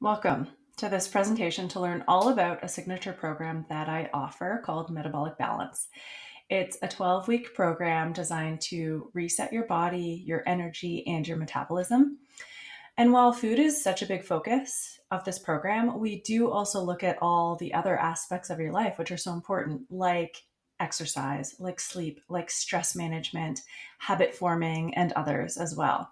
Welcome to this presentation to learn all about a signature program that I offer called Metabolic Balance. It's a 12-week program designed to reset your body, your energy, and your metabolism. And while food is such a big focus of this program, we do also look at all the other aspects of your life, which are so important, like exercise, like sleep, like stress management, habit forming, and others as well.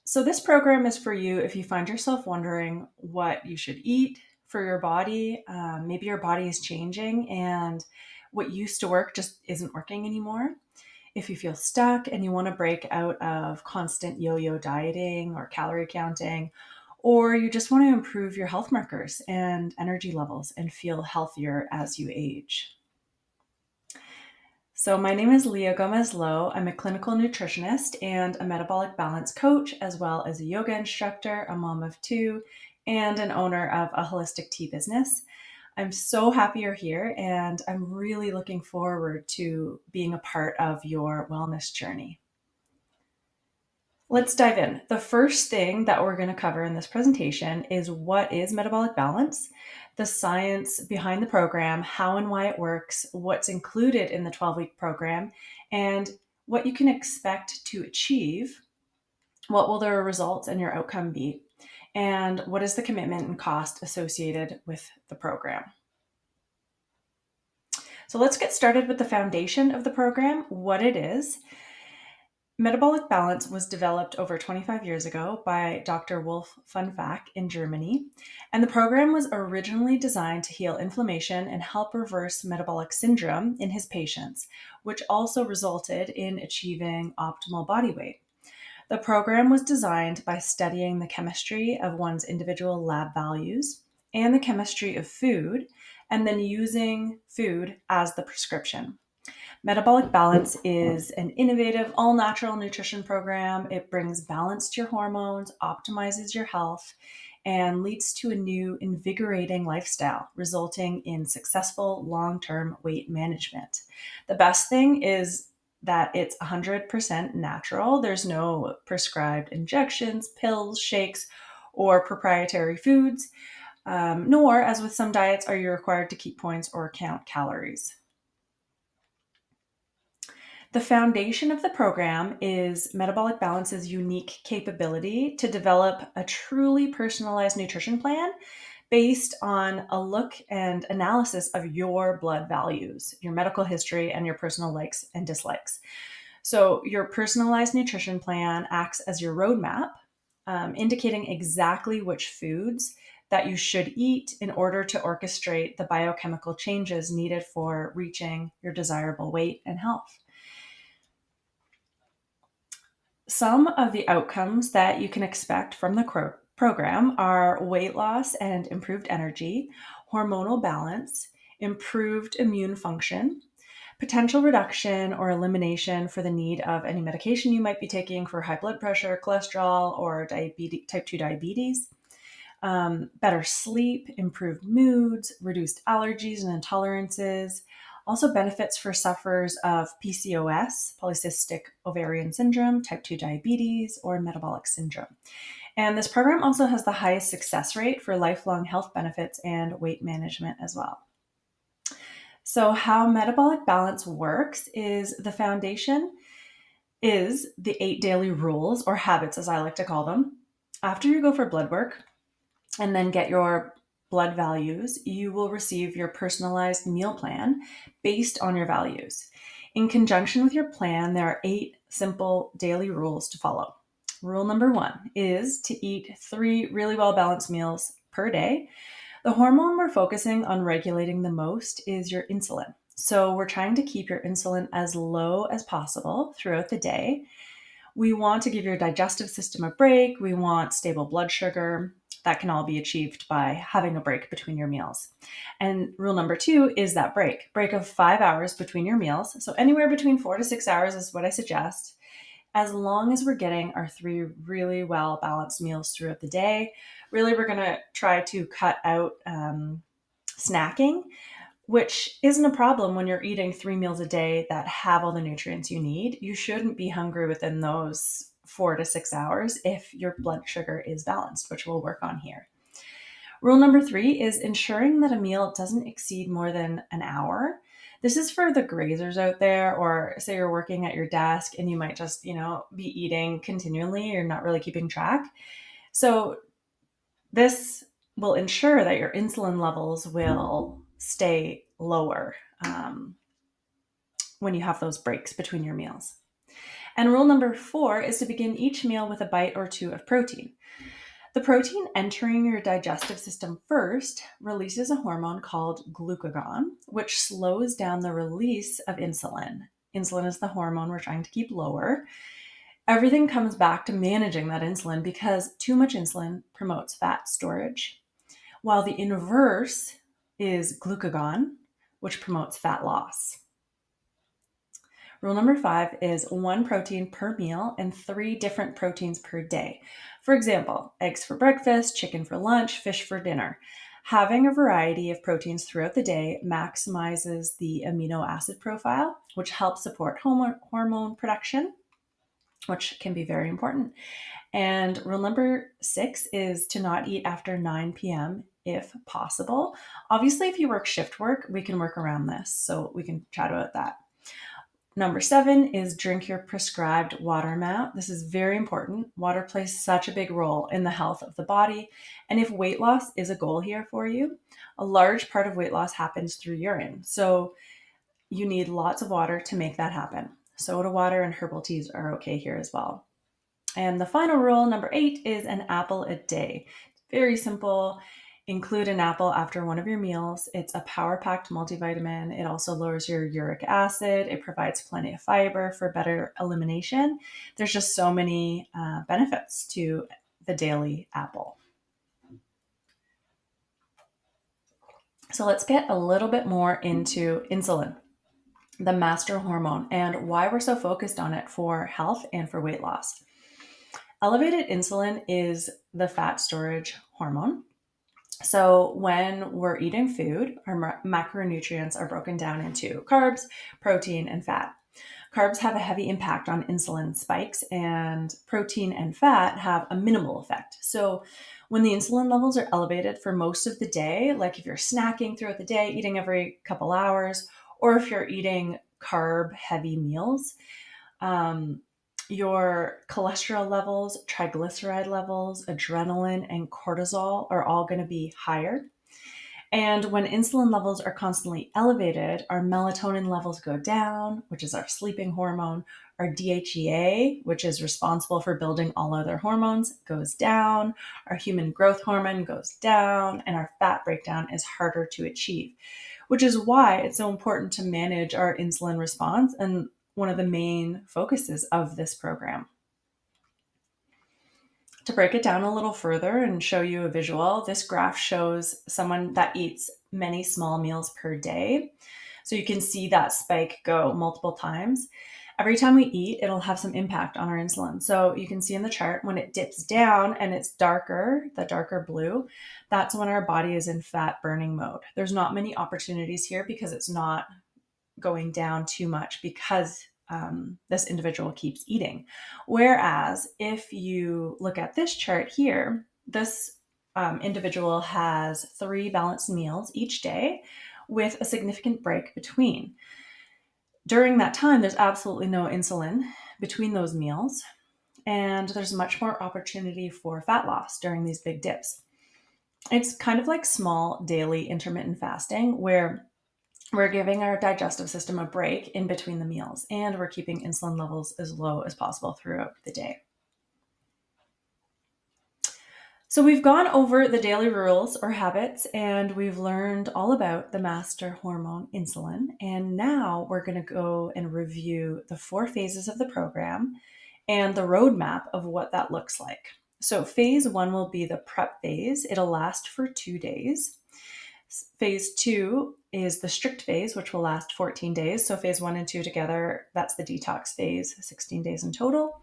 So, this program is for you if you find yourself wondering what you should eat for your body. Maybe your body is changing and what used to work just isn't working anymore. If you feel stuck and you want to break out of constant yo yo dieting or calorie counting, or you just want to improve your health markers and energy levels and feel healthier as you age. So, my name is Leah Gomez Lowe. I'm a clinical nutritionist and a metabolic balance coach, as well as a yoga instructor, a mom of two, and an owner of a holistic tea business. I'm so happy you're here, and I'm really looking forward to being a part of your wellness journey. Let's dive in. The first thing that we're going to cover in this presentation is what is metabolic balance, the science behind the program, how and why it works, what's included in the 12-week program, and what you can expect to achieve. What will the results and your outcome be? And what is the commitment and cost associated with the program? So let's get started with the foundation of the program, what it is. Metabolic balance was developed over 25 years ago by Dr. Wolf Funfack in Germany, and the program was originally designed to heal inflammation and help reverse metabolic syndrome in his patients, which also resulted in achieving optimal body weight. The program was designed by studying the chemistry of one's individual lab values and the chemistry of food, and then using food as the prescription. Metabolic Balance is an innovative, all natural nutrition program. It brings balance to your hormones, optimizes your health, and leads to a new, invigorating lifestyle, resulting in successful long term weight management. The best thing is that it's 100% natural. There's no prescribed injections, pills, shakes, or proprietary foods, nor, as with some diets, are you required to keep points or count calories. The foundation of the program is Metabolic Balance's unique capability to develop a truly personalized nutrition plan based on a look and analysis of your blood values, your medical history, and your personal likes and dislikes. So, your personalized nutrition plan acts as your roadmap, indicating exactly which foods that you should eat in order to orchestrate the biochemical changes needed for reaching your desirable weight and health. Some of the outcomes that you can expect from the program are weight loss and improved energy, hormonal balance, improved immune function, potential reduction or elimination for the need of any medication you might be taking for high blood pressure, cholesterol, or type 2 diabetes, better sleep, improved moods, reduced allergies and intolerances. Also, benefits for sufferers of PCOS, polycystic ovarian syndrome, type 2 diabetes, or metabolic syndrome. And this program also has the highest success rate for lifelong health benefits and weight management as well. So, how metabolic balance works is the foundation is the 8 daily rules or habits, as I like to call them. After you go for blood work, and then get your blood values, you will receive your personalized meal plan based on your values. In conjunction with your plan, there are 8 simple daily rules to follow. Rule number 1 is to eat 3 really well balanced meals per day. The hormone we're focusing on regulating the most is your insulin. So we're trying to keep your insulin as low as possible throughout the day. We want to give your digestive system a break. We want stable blood sugar. That can all be achieved by having a break between your meals. And rule number 2 is that break of 5 hours between your meals. So anywhere between 4 to 6 hours is what I suggest, as long as we're getting our 3 really well balanced meals throughout the day. Really, we're going to try to cut out snacking, which isn't a problem when you're eating 3 meals a day that have all the nutrients you need. You shouldn't be hungry within those 4 to 6 hours if your blood sugar is balanced, which we'll work on here. Rule number 3 is ensuring that a meal doesn't exceed more than an hour. This is for the grazers out there, or say you're working at your desk and you might just, be eating continually. You're not really keeping track. So this will ensure that your insulin levels will stay lower when you have those breaks between your meals. And rule number 4 is to begin each meal with a bite or two of protein. The protein entering your digestive system first releases a hormone called glucagon, which slows down the release of insulin. Insulin is the hormone we're trying to keep lower. Everything comes back to managing that insulin because too much insulin promotes fat storage, while the inverse is glucagon, which promotes fat loss. Rule number 5 is 1 protein per meal and 3 different proteins per day. For example, eggs for breakfast, chicken for lunch, fish for dinner. Having a variety of proteins throughout the day maximizes the amino acid profile, which helps support hormone production, which can be very important. And rule number 6 is to not eat after 9 p.m. if possible. Obviously, if you work shift work, we can work around this, so we can chat about that. Number 7 is drink your prescribed water amount. This is very important. Water plays such a big role in the health of the body. And if weight loss is a goal here for you, a large part of weight loss happens through urine. So you need lots of water to make that happen. Soda water and herbal teas are okay here as well. And the final rule, number 8, is an apple a day. Very simple. Include an apple after one of your meals. It's a power-packed multivitamin. It also lowers your uric acid. It provides plenty of fiber for better elimination. There's just so many benefits to the daily apple. So let's get a little bit more into insulin, the master hormone, and why we're so focused on it for health and for weight loss. Elevated insulin is the fat storage hormone. So when we're eating food, our macronutrients are broken down into carbs, protein, and fat. Carbs have a heavy impact on insulin spikes, and protein and fat have a minimal effect. So when the insulin levels are elevated for most of the day, like if you're snacking throughout the day, eating every couple hours, or if you're eating carb heavy meals, your cholesterol levels, triglyceride levels, adrenaline, and cortisol are all going to be higher. And when insulin levels are constantly elevated, our melatonin levels go down, which is our sleeping hormone. Our DHEA, which is responsible for building all other hormones, goes down. Our human growth hormone goes down, and our fat breakdown is harder to achieve, which is why it's so important to manage our insulin response and one of the main focuses of this program. To break it down a little further and show you a visual, this graph shows someone that eats many small meals per day. So you can see that spike go multiple times. Every time we eat, it'll have some impact on our insulin. So you can see in the chart when it dips down and it's darker, the darker blue, that's when our body is in fat burning mode. There's not many opportunities here because it's not going down too much because this individual keeps eating. Whereas if you look at this chart here, this individual has 3 balanced meals each day with a significant break between. During that time, there's absolutely no insulin between those meals, and there's much more opportunity for fat loss during these big dips. It's kind of like small daily intermittent fasting where we're giving our digestive system a break in between the meals, and we're keeping insulin levels as low as possible throughout the day. So we've gone over the daily rules or habits, and we've learned all about the master hormone insulin. And now we're going to go and review the 4 phases of the program and the roadmap of what that looks like. So phase 1 will be the prep phase. It'll last for 2 days. Phase 2 is the strict phase, which will last 14 days. So phase 1 and 2 together, that's the detox phase, 16 days in total.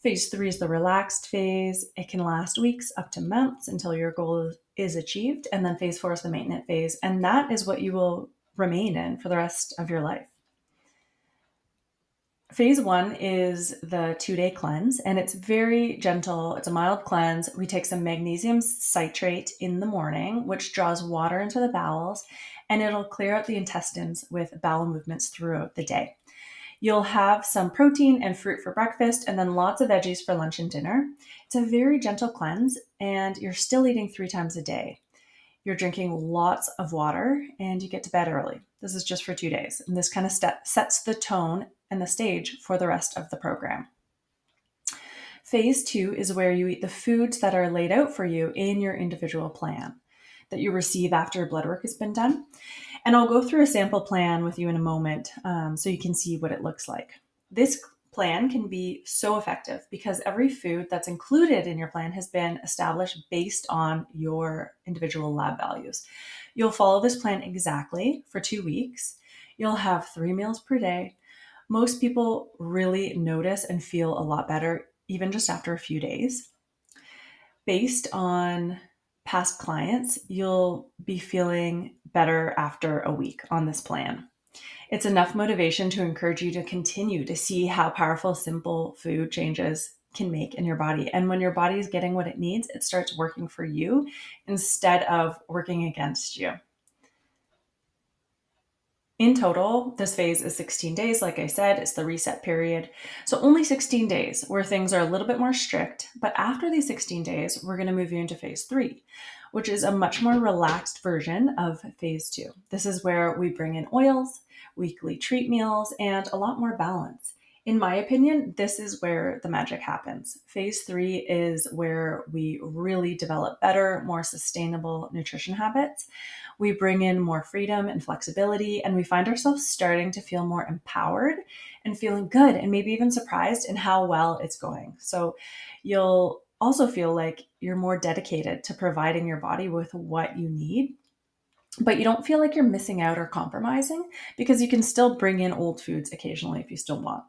Phase 3 is the relaxed phase. It can last weeks up to months until your goal is achieved. And then phase 4 is the maintenance phase. And that is what you will remain in for the rest of your life. Phase one is the 2-day cleanse, and it's very gentle. It's a mild cleanse. We take some magnesium citrate in the morning, which draws water into the bowels, and it'll clear out the intestines with bowel movements throughout the day. You'll have some protein and fruit for breakfast, and then lots of veggies for lunch and dinner. It's a very gentle cleanse, and you're still eating 3 times a day. You're drinking lots of water, and you get to bed early. This is just for 2 days, and this kind of sets the tone and the stage for the rest of the program. Phase two is where you eat the foods that are laid out for you in your individual plan that you receive after blood work has been done. And I'll go through a sample plan with you in a moment so you can see what it looks like. This plan can be so effective because every food that's included in your plan has been established based on your individual lab values. You'll follow this plan exactly for 2 weeks. You'll have 3 meals per day. Most people really notice and feel a lot better even just after a few days. Based on past clients, you'll be feeling better after a week on this plan. It's enough motivation to encourage you to continue to see how powerful simple food changes can make in your body. And when your body is getting what it needs, it starts working for you instead of working against you. In total, this phase is 16 days. Like I said, it's the reset period. So only 16 days where things are a little bit more strict. But after these 16 days, we're going to move you into phase three, which is a much more relaxed version of phase two. This is where we bring in oils, weekly treat meals, and a lot more balance. In my opinion, this is where the magic happens. Phase three is where we really develop better, more sustainable nutrition habits. We bring in more freedom and flexibility, and we find ourselves starting to feel more empowered and feeling good and maybe even surprised in how well it's going. So you'll also feel like you're more dedicated to providing your body with what you need, but you don't feel like you're missing out or compromising because you can still bring in old foods occasionally if you still want.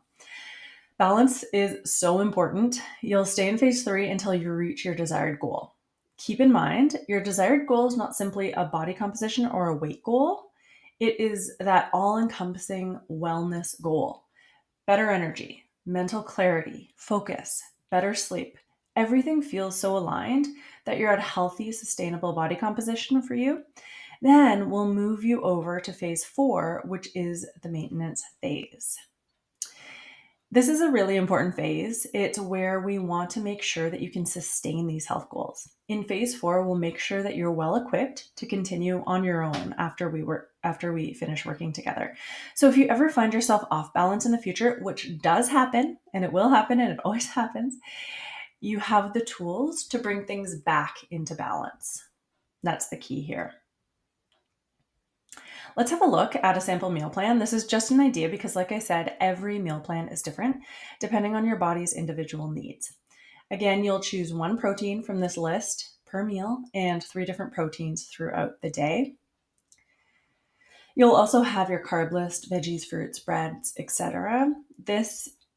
Balance is so important. You'll stay in phase three until you reach your desired goal. Keep in mind, your desired goal is not simply a body composition or a weight goal. It is that all encompassing wellness goal. Better energy, mental clarity, focus, better sleep. Everything feels so aligned that you're at a healthy, sustainable body composition for you. Then we'll move you over to phase four, which is the maintenance phase. This is a really important phase. It's where we want to make sure that you can sustain these health goals. In phase four, we'll make sure that you're well equipped to continue on your own after we finish working together. So if you ever find yourself off balance in the future, which does happen, and it will happen, and it always happens, you have the tools to bring things back into balance. That's the key here. Let's have a look at a sample meal plan. This is just an idea because, like I said, every meal plan is different depending on your body's individual needs. Again, you'll choose one protein from this list per meal and 3 different proteins throughout the day. You'll also have your carb list, veggies, fruits, breads, etc.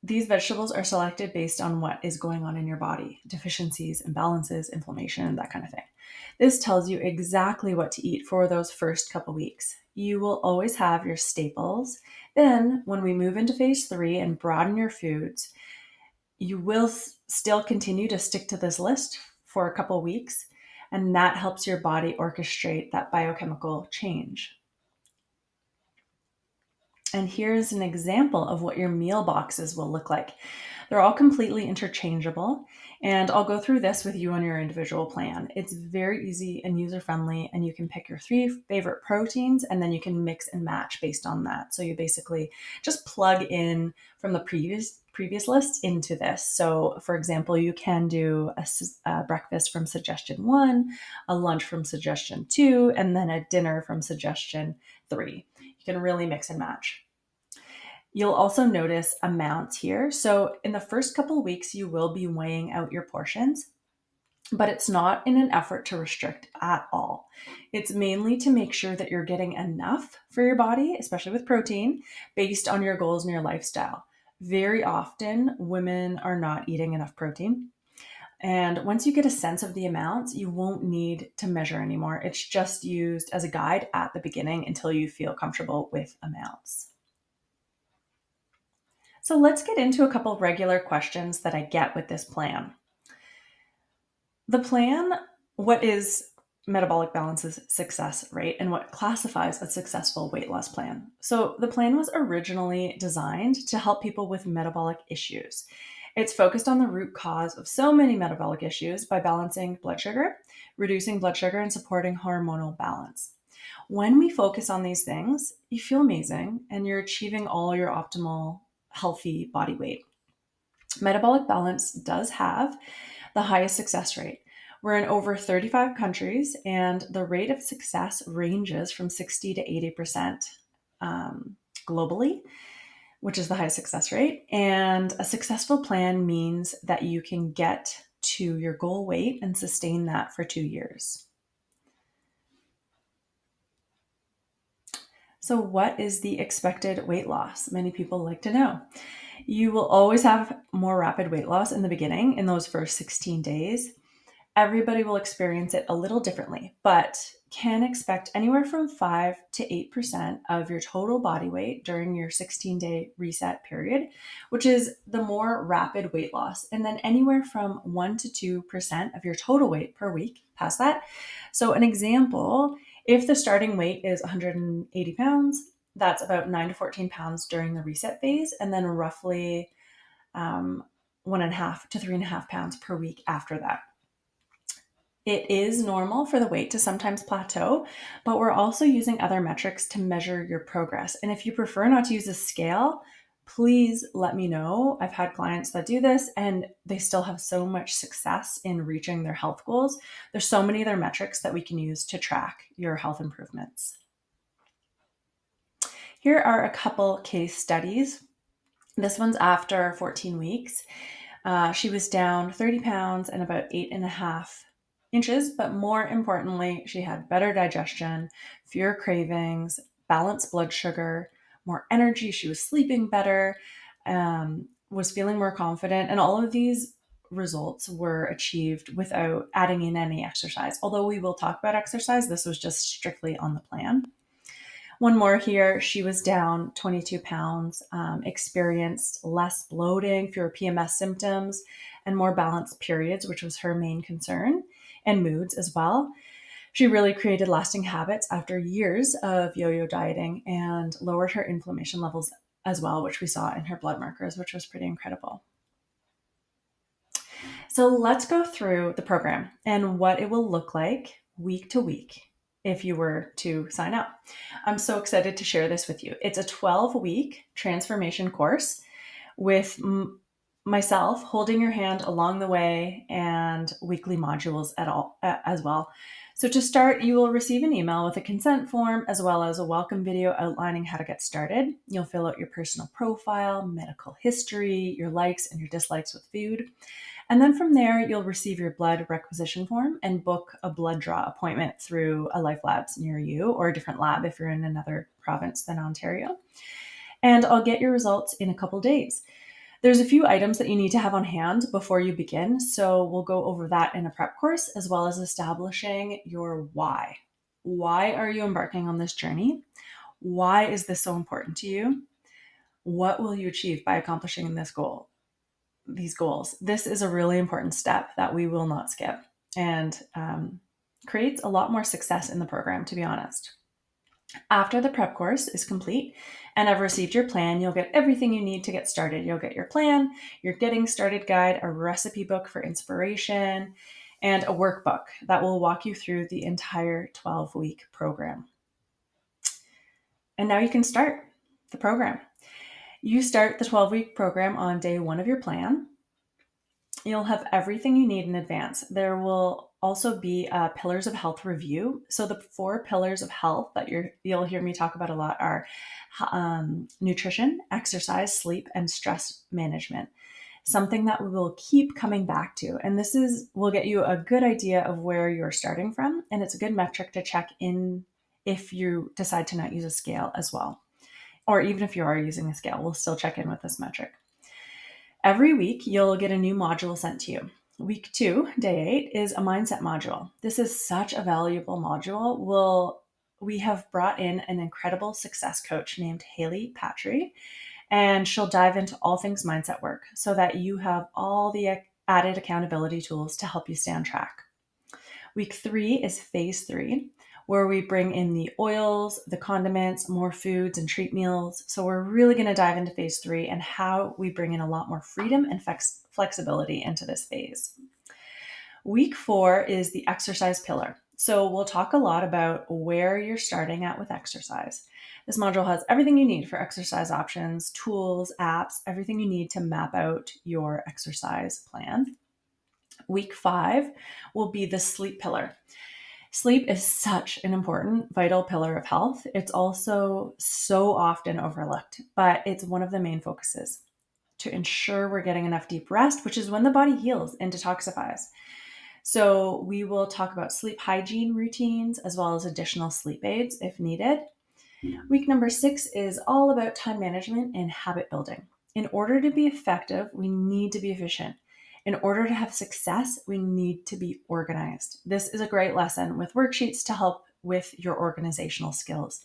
These vegetables are selected based on what is going on in your body, deficiencies, imbalances, inflammation, that kind of thing. This tells you exactly what to eat for those first couple weeks. You will always have your staples. Then, when we move into phase three and broaden your foods, you will still continue to stick to this list for a couple weeks, and that helps your body orchestrate that biochemical change. And here's an example of what your meal boxes will look like. They're all completely interchangeable, and I'll go through this with you on your individual plan. It's very easy and user-friendly, and you can pick your 3 favorite proteins, and then you can mix and match based on that. So you basically just plug in from the previous list into this. So for example, you can do a breakfast from suggestion 1, a lunch from suggestion 2, and then a dinner from suggestion 3. You can really mix and match. You'll also notice amounts here. So in the first couple of weeks, you will be weighing out your portions, but it's not in an effort to restrict at all. It's mainly to make sure that you're getting enough for your body, especially with protein, based on your goals and your lifestyle. Very often, women are not eating enough protein. And once you get a sense of the amounts, you won't need to measure anymore. It's just used as a guide at the beginning until you feel comfortable with amounts. So let's get into a couple regular questions that I get with this plan. The plan, what is metabolic balance's success rate and what classifies a successful weight loss plan? So the plan was originally designed to help people with metabolic issues. It's focused on the root cause of so many metabolic issues by balancing blood sugar, reducing blood sugar, and supporting hormonal balance. When we focus on these things, you feel amazing and you're achieving all your optimal healthy body weight. Metabolic balance does have the highest success rate. We're in over 35 countries, and the rate of success ranges from 60 to 80% globally, which is the highest success rate. And a successful plan means that you can get to your goal weight and sustain that for 2 years. So, what is the expected weight loss? Many people like to know. You will always have more rapid weight loss in the beginning, in those first 16 days. Everybody will experience it a little differently, but can expect anywhere from 5 to 8% of your total body weight during your 16-day reset period, which is the more rapid weight loss. And then anywhere from 1 to 2% of your total weight per week past that. So, an example, if the starting weight is 180 pounds, that's about 9 to 14 pounds during the reset phase, and then roughly 1.5 to 3.5 pounds per week after that. It is normal for the weight to sometimes plateau, but we're also using other metrics to measure your progress. And if you prefer not to use a scale, please let me know. I've had clients that do this and they still have so much success in reaching their health goals. There's so many other metrics that we can use to track your health improvements. Here are a couple case studies. This one's after 14 weeks. She was down 30 pounds and about 8.5 inches, but more importantly, she had better digestion, fewer cravings, balanced blood sugar, more energy. She was sleeping better, was feeling more confident, and all of these results were achieved without adding in any exercise. Although we will talk about exercise, this was just strictly on the plan. One more here. She was down 22 pounds, experienced less bloating, fewer PMS symptoms, and more balanced periods, which was her main concern, and moods as well. She really created lasting habits after years of yo-yo dieting and lowered her inflammation levels as well, which we saw in her blood markers, which was pretty incredible. So let's go through the program and what it will look like week to week if you were to sign up. I'm so excited to share this with you. It's a 12-week transformation course with myself holding your hand along the way and weekly modules as well. So to start, you will receive an email with a consent form as well as a welcome video outlining how to get started. You'll fill out your personal profile, medical history, your likes and your dislikes with food. And then from there, you'll receive your blood requisition form and book a blood draw appointment through a Life Labs near you or a different lab if you're in another province than Ontario. And I'll get your results in a couple days. There's a few items that you need to have on hand before you begin, so we'll go over that in a prep course, as well as establishing your why. Why are you embarking on this journey? Why is this so important to you? What will you achieve by accomplishing these goals? This is a really important step that we will not skip and creates a lot more success in the program, to be honest. After the prep course is complete and I've received your plan, you'll get everything you need to get started. You'll get your plan, your getting started guide, a recipe book for inspiration, and a workbook that will walk you through the entire 12-week program. And now you can start the program. You start the 12-week program on day 1 of your plan. You'll have everything you need in advance. There will also be a pillars of health review. So the 4 pillars of health that you'll hear me talk about a lot are nutrition, exercise, sleep, and stress management. Something that we will keep coming back to. And this will get you a good idea of where you're starting from. And it's a good metric to check in if you decide to not use a scale as well. Or even if you are using a scale, we'll still check in with this metric. Every week, you'll get a new module sent to you. Week 2, day 8, is a mindset module. This is such a valuable module. We have brought in an incredible success coach named Haley Patry, and she'll dive into all things mindset work so that you have all the added accountability tools to help you stay on track. Week 3 is phase 3, where we bring in the oils, the condiments, more foods, and treat meals. So we're really going to dive into phase 3 and how we bring in a lot more freedom and flexibility into this phase. Week 4 is the exercise pillar. So we'll talk a lot about where you're starting at with exercise. This module has everything you need for exercise options, tools, apps, everything you need to map out your exercise plan. Week 5 will be the sleep pillar. Sleep is such an important, vital pillar of health. It's also so often overlooked, but it's one of the main focuses to ensure we're getting enough deep rest, which is when the body heals and detoxifies. So we will talk about sleep hygiene routines as well as additional sleep aids if needed. Week number 6 is all about time management and habit building. In order to be effective, we need to be efficient. In order to have success, we need to be organized. This is a great lesson with worksheets to help with your organizational skills.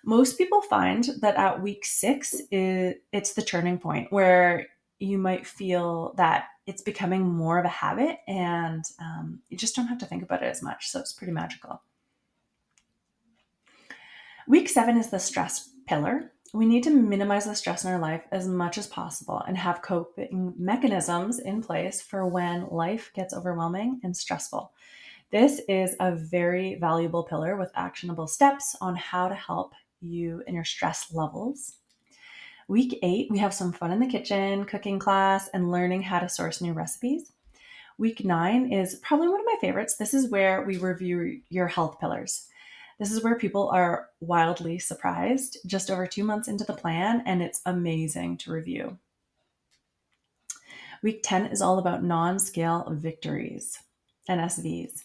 Most people find that at week 6, it's the turning point where you might feel that it's becoming more of a habit and you just don't have to think about it as much. So it's pretty magical. Week 7 is the stress pillar. We need to minimize the stress in our life as much as possible and have coping mechanisms in place for when life gets overwhelming and stressful. This is a very valuable pillar with actionable steps on how to help you in your stress levels. Week 8, we have some fun in the kitchen, cooking class, and learning how to source new recipes. Week 9 is probably one of my favorites. This is where we review your health pillars. This is where people are wildly surprised just over 2 months into the plan, and it's amazing to review. Week 10 is all about non-scale victories, NSVs.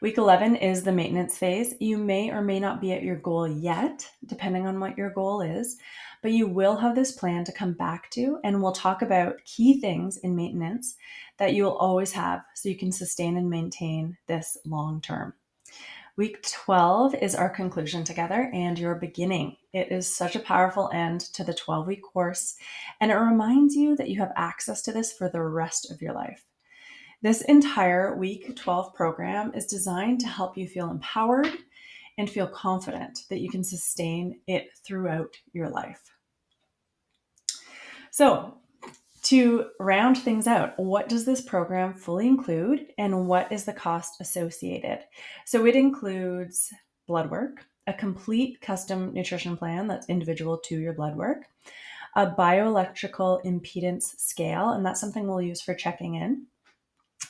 Week 11 is the maintenance phase. You may or may not be at your goal yet, depending on what your goal is, but you will have this plan to come back to, and we'll talk about key things in maintenance that you will always have so you can sustain and maintain this long term. Week 12 is our conclusion together and your beginning. It is such a powerful end to the 12-week course, and it reminds you that you have access to this for the rest of your life. This entire week 12 program is designed to help you feel empowered and feel confident that you can sustain it throughout your life. So, to round things out, what does this program fully include and what is the cost associated? So it includes blood work, a complete custom nutrition plan that's individual to your blood work, a bioelectrical impedance scale, and that's something we'll use for checking in,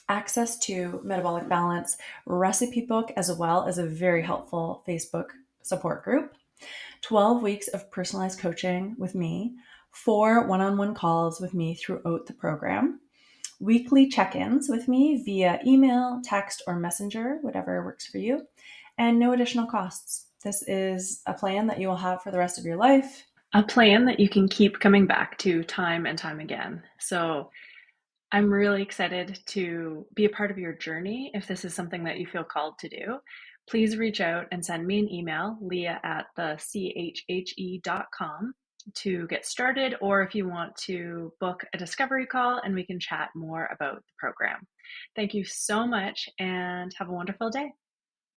access to Metabolic Balance recipe book, as well as a very helpful Facebook support group, 12 weeks of personalized coaching with me, 4 one-on-one calls with me throughout the program, weekly check-ins with me via email, text, or messenger, whatever works for you, and no additional costs. This is a plan that you will have for the rest of your life, a plan that you can keep coming back to time and time again. So I'm really excited to be a part of your journey. If this is something that you feel called to do, please reach out and send me an email, leah@thechhe.com, to get started, or if you want to book a discovery call and we can chat more about the program. Thank you so much and have a wonderful day.